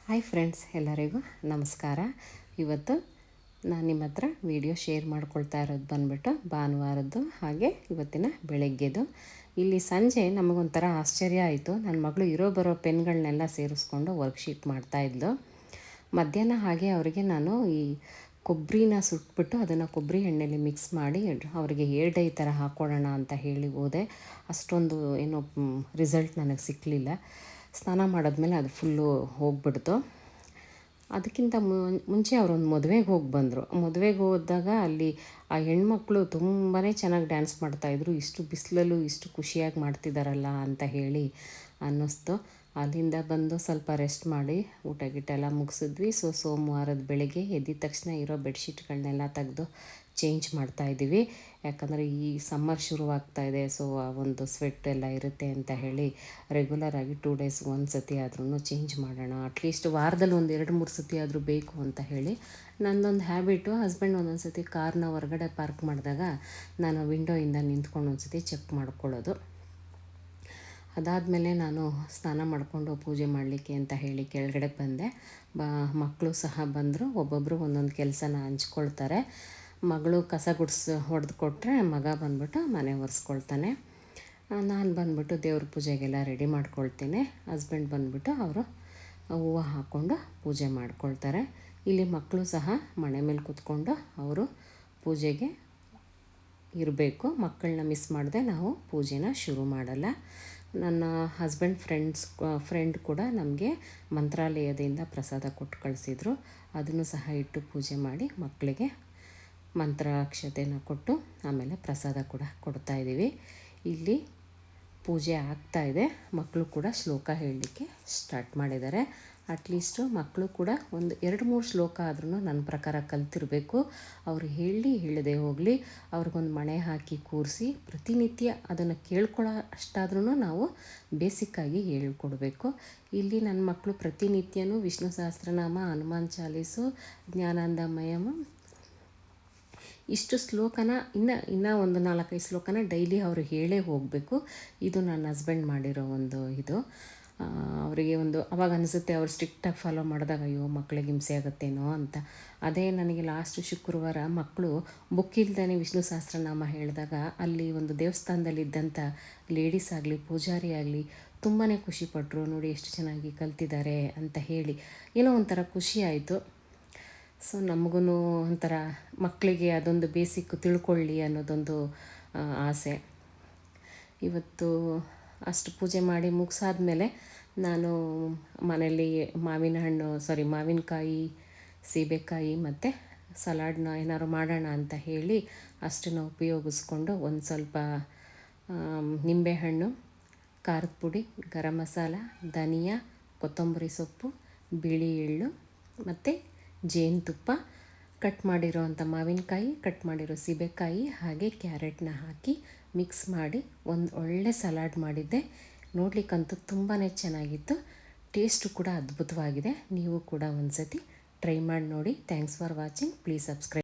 Hi friends, ಎಲ್ಲರಿಗೂ ನಮಸ್ಕಾರ. ಇವತ್ತು ನಾನು ನಿಮ್ಮ ಹತ್ರ ವಿಡಿಯೋ ಶೇರ್ ಮಾಡ್ಕೊಳ್ತಾ ಇರೋದು ಬಂದುಬಿಟ್ಟು ಭಾನುವಾರದ್ದು, ಹಾಗೆ ಇವತ್ತಿನ ಬೆಳಗ್ಗೆದು. ಇಲ್ಲಿ ಸಂಜೆ ನಮಗೊಂಥರ ಆಶ್ಚರ್ಯ ಆಯಿತು. ನನ್ನ ಮಗಳು ಇರೋ ಬರೋ ಪೆನ್ಗಳನ್ನೆಲ್ಲ ಸೇರಿಸ್ಕೊಂಡು ವರ್ಕ್ಶೀಟ್ ಮಾಡ್ತಾಯಿದ್ಲು. ಮಧ್ಯಾಹ್ನ ಹಾಗೆ ಅವರಿಗೆ ನಾನು ಈ ಕೊಬ್ಬರಿನ ಸುಟ್ಬಿಟ್ಟು ಅದನ್ನು ಕೊಬ್ಬರಿ ಎಣ್ಣೆಲಿ ಮಿಕ್ಸ್ ಮಾಡಿ ಅವರಿಗೆ ಹೇರ್ ಡೈ ಥರ ಹಾಕ್ಕೊಡೋಣ ಅಂತ ಹೇಳಿ ಹೋದೆ. ಅಷ್ಟೊಂದು ಏನೋ ರಿಸಲ್ಟ್ ನನಗೆ ಸಿಕ್ಕಲಿಲ್ಲ. ಸ್ನಾನ ಮಾಡಿದ್ಮೇಲೆ ಅದು ಫುಲ್ಲು ಹೋಗ್ಬಿಡ್ತು. ಅದಕ್ಕಿಂತ ಮುಂಚೆ ಅವರೊಂದು ಮದುವೆಗೆ ಹೋಗಿ ಬಂದರು. ಮದುವೆಗೆ ಹೋದಾಗ ಅಲ್ಲಿ ಆ ಹೆಣ್ಮಕ್ಳು ತುಂಬಾ ಚೆನ್ನಾಗಿ ಡ್ಯಾನ್ಸ್ ಮಾಡ್ತಾಯಿದ್ರು. ಇಷ್ಟು ಬಿಸಿಲಲ್ಲೂ ಇಷ್ಟು ಖುಷಿಯಾಗಿ ಮಾಡ್ತಿದ್ದಾರಲ್ಲ ಅಂತ ಹೇಳಿ ಅನ್ನಿಸ್ತು. ಅಲ್ಲಿಂದ ಬಂದು ಸ್ವಲ್ಪ ರೆಸ್ಟ್ ಮಾಡಿ ಊಟ ಗೀಟ ಎಲ್ಲ ಮುಗಿಸಿದ್ವಿ. ಸೋಮವಾರದ ಬೆಳಗ್ಗೆ ಎದ್ದಿದ ತಕ್ಷಣ ಇರೋ ಬೆಡ್ಶೀಟ್ಗಳನ್ನೆಲ್ಲ ತೆಗೆದು ಚೇಂಜ್ ಮಾಡ್ತಾಯಿದ್ದೀವಿ. ಯಾಕಂದರೆ ಈ ಸಮ್ಮರ್ ಶುರುವಾಗ್ತಾಯಿದೆ. ಆ ಒಂದು ಸ್ವೆಟ್ ಎಲ್ಲ ಇರುತ್ತೆ ಅಂತ ಹೇಳಿ ರೆಗ್ಯುಲರಾಗಿ 2 ಡೇಸ್ಗೆ ಒಂದು ಸತಿ ಆದ್ರೂ ಚೇಂಜ್ ಮಾಡೋಣ, ಅಟ್ಲೀಸ್ಟ್ ವಾರದಲ್ಲಿ ಒಂದು 2-3 ಸತಿ ಆದರೂ ಬೇಕು ಅಂತ ಹೇಳಿ ನನ್ನದೊಂದು ಹ್ಯಾಬಿಟು. ಹಸ್ಬೆಂಡ್ ಒಂದೊಂದು ಸತಿ ಕಾರ್ನ ಹೊರಗಡೆ ಪಾರ್ಕ್ ಮಾಡಿದಾಗ ನಾನು ವಿಂಡೋಯಿಂದ ನಿಂತ್ಕೊಂಡು ಒಂದು ಸತಿ ಚೆಕ್ ಮಾಡ್ಕೊಳ್ಳೋದು. ಅದಾದಮೇಲೆ ನಾನು ಸ್ನಾನ ಮಾಡಿಕೊಂಡು ಪೂಜೆ ಮಾಡಲಿಕ್ಕೆ ಅಂತ ಹೇಳಿ ಕೆಳಗಡೆ ಬಂದೆ. ಮಕ್ಕಳು ಸಹ ಬಂದರು. ಒಬ್ಬೊಬ್ಬರು ಒಂದೊಂದು ಕೆಲಸನ ಹಂಚ್ಕೊಳ್ತಾರೆ. ಮಗಳು ಕಸ ಹೊಡೆದು ಕೊಟ್ಟರೆ ಮಗ ಬಂದ್ಬಿಟ್ಟು ಮನೆ ಒರೆಸ್ಕೊಳ್ತಾನೆ. ನಾನು ಬಂದ್ಬಿಟ್ಟು ದೇವ್ರ ಪೂಜೆಗೆಲ್ಲ ರೆಡಿ ಮಾಡ್ಕೊಳ್ತೀನಿ. ಹಸ್ಬೆಂಡ್ ಬಂದ್ಬಿಟ್ಟು ಅವರು ಹೂವು ಹಾಕ್ಕೊಂಡು ಪೂಜೆ ಮಾಡ್ಕೊಳ್ತಾರೆ. ಇಲ್ಲಿ ಮಕ್ಕಳು ಸಹ ಮನೆ ಮೇಲೆ ಕೂತ್ಕೊಂಡು ಅವರು ಪೂಜೆಗೆ ಇರಬೇಕು. ಮಕ್ಕಳನ್ನ ಮಿಸ್ ಮಾಡದೆ ನಾವು ಪೂಜೆನ ಶುರು ಮಾಡಲ್ಲ. ನನ್ನ ಹಸ್ಬೆಂಡ್ ಫ್ರೆಂಡ್ ಕೂಡ ನಮಗೆ ಮಂತ್ರಾಲಯದಿಂದ ಪ್ರಸಾದ ಕೊಟ್ಟು ಕಳಿಸಿದ್ರು. ಅದನ್ನು ಸಹ ಇಟ್ಟು ಪೂಜೆ ಮಾಡಿ ಮಕ್ಕಳಿಗೆ ಮಂತ್ರಾಕ್ಷತೆನ ಕೊಟ್ಟು ಆಮೇಲೆ ಪ್ರಸಾದ ಕೂಡ ಕೊಡ್ತಾಯಿದ್ದೀವಿ. ಇಲ್ಲಿ ಪೂಜೆ ಆಗ್ತಾಯಿದೆ. ಮಕ್ಕಳು ಕೂಡ ಶ್ಲೋಕ ಹೇಳಲಿಕ್ಕೆ ಸ್ಟಾರ್ಟ್ ಮಾಡಿದ್ದಾರೆ. ಅಟ್ಲೀಸ್ಟು ಮಕ್ಕಳು ಕೂಡ ಒಂದು 2-3 ಶ್ಲೋಕ ಆದ್ರೂ ನನ್ನ ಪ್ರಕಾರ ಕಲ್ತಿರಬೇಕು. ಅವರು ಹೇಳದೆ ಹೋಗಲಿ, ಅವ್ರಿಗೊಂದು ಮಣೆ ಹಾಕಿ ಕೂರಿಸಿ ಪ್ರತಿನಿತ್ಯ ಅದನ್ನು ಕೇಳ್ಕೊಳ್ಳೋ ಅಷ್ಟಾದ್ರೂ ನಾವು ಬೇಸಿಕ್ಕಾಗಿ ಹೇಳ್ಕೊಡ್ಬೇಕು. ಇಲ್ಲಿ ನನ್ನ ಮಕ್ಕಳು ಪ್ರತಿನಿತ್ಯನೂ ವಿಷ್ಣು ಸಹಸ್ರನಾಮ, ಹನುಮಾನ್ ಚಾಲೀಸು, ಜ್ಞಾನಾನಂದಮಯಂ ಇಷ್ಟು ಶ್ಲೋಕನ ಇನ್ನೂ ಒಂದು 4-5 ಶ್ಲೋಕನ ಡೈಲಿ ಅವರು ಹೇಳೇ ಹೋಗಬೇಕು. ಇದು ನನ್ನ ಹಸ್ಬೆಂಡ್ ಮಾಡಿರೋ ಒಂದು ಇದು. ಅವರಿಗೆ ಒಂದು ಅವಾಗ ಅನಿಸುತ್ತೆ, ಅವ್ರು ಸ್ಟ್ರಿಕ್ಟಾಗಿ ಫಾಲೋ ಮಾಡಿದಾಗ ಅಯ್ಯೋ ಮಕ್ಕಳಿಗೆ ಹಿಂಸೆ ಆಗುತ್ತೇನೋ ಅಂತ. ಅದೇ ನನಗೆ ಲಾಸ್ಟ್ ಶುಕ್ರವಾರ ಮಕ್ಕಳು ಬುಕ್ ಇಲ್ದೇ ವಿಷ್ಣು ಸಹಸ್ರನಾಮ ಹೇಳಿದಾಗ ಅಲ್ಲಿ ಒಂದು ದೇವಸ್ಥಾನದಲ್ಲಿದ್ದಂಥ ಲೇಡೀಸ್ ಆಗಲಿ ಪೂಜಾರಿ ಆಗಲಿ ತುಂಬಾ ಖುಷಿಪಟ್ಟರು. ನೋಡಿ ಎಷ್ಟು ಚೆನ್ನಾಗಿ ಕಲ್ತಿದ್ದಾರೆ ಅಂತ ಹೇಳಿ ಏನೋ ಒಂಥರ ಖುಷಿ ಆಯಿತು. ನಮಗೂ ಒಂಥರ ಮಕ್ಕಳಿಗೆ ಅದೊಂದು ಬೇಸಿಕ್ ತಿಳ್ಕೊಳ್ಳಿ ಅನ್ನೋದೊಂದು ಆಸೆ. ಇವತ್ತು ಅಷ್ಟು ಪೂಜೆ ಮಾಡಿ ಮುಗಿಸಾದ್ಮೇಲೆ ನಾನು ಮನೇಲಿ ಮಾವಿನಕಾಯಿ, ಸೀಬೆಕಾಯಿ ಮತ್ತು ಸಲಾಡ್ನ ಏನಾದ್ರು ಮಾಡೋಣ ಅಂತ ಹೇಳಿ ಅಷ್ಟನ್ನು ಉಪಯೋಗಿಸ್ಕೊಂಡು ಒಂದು ಸ್ವಲ್ಪ ನಿಂಬೆಹಣ್ಣು, ಖಾರದ ಪುಡಿ, ಗರಂ ಮಸಾಲ, ಧನಿಯಾ, ಕೊತ್ತಂಬರಿ ಸೊಪ್ಪು, ಬಿಳಿ ಎಳ್ಳು ಮತ್ತು ಜೇನುತುಪ್ಪ, ಕಟ್ ಮಾಡಿರೋ ಅಂಥ ಮಾವಿನಕಾಯಿ, ಕಟ್ ಮಾಡಿರೋ ಸೀಬೆಕಾಯಿ ಹಾಗೆ ಕ್ಯಾರೆಟ್ನ ಹಾಕಿ ಮಿಕ್ಸ್ ಮಾಡಿ ಒಂದು ಒಳ್ಳೆ ಸಲಾಡ್ ಮಾಡಿದ್ದೆ. ನೋಡಲಿಕ್ಕಂತೂ ತುಂಬಾ ಚೆನ್ನಾಗಿತ್ತು. ಟೇಸ್ಟು ಕೂಡ ಅದ್ಭುತವಾಗಿದೆ. ನೀವು ಕೂಡ ಒಂದು ಸತಿ ಟ್ರೈ ಮಾಡಿ ನೋಡಿ. Thanks for watching. Please subscribe.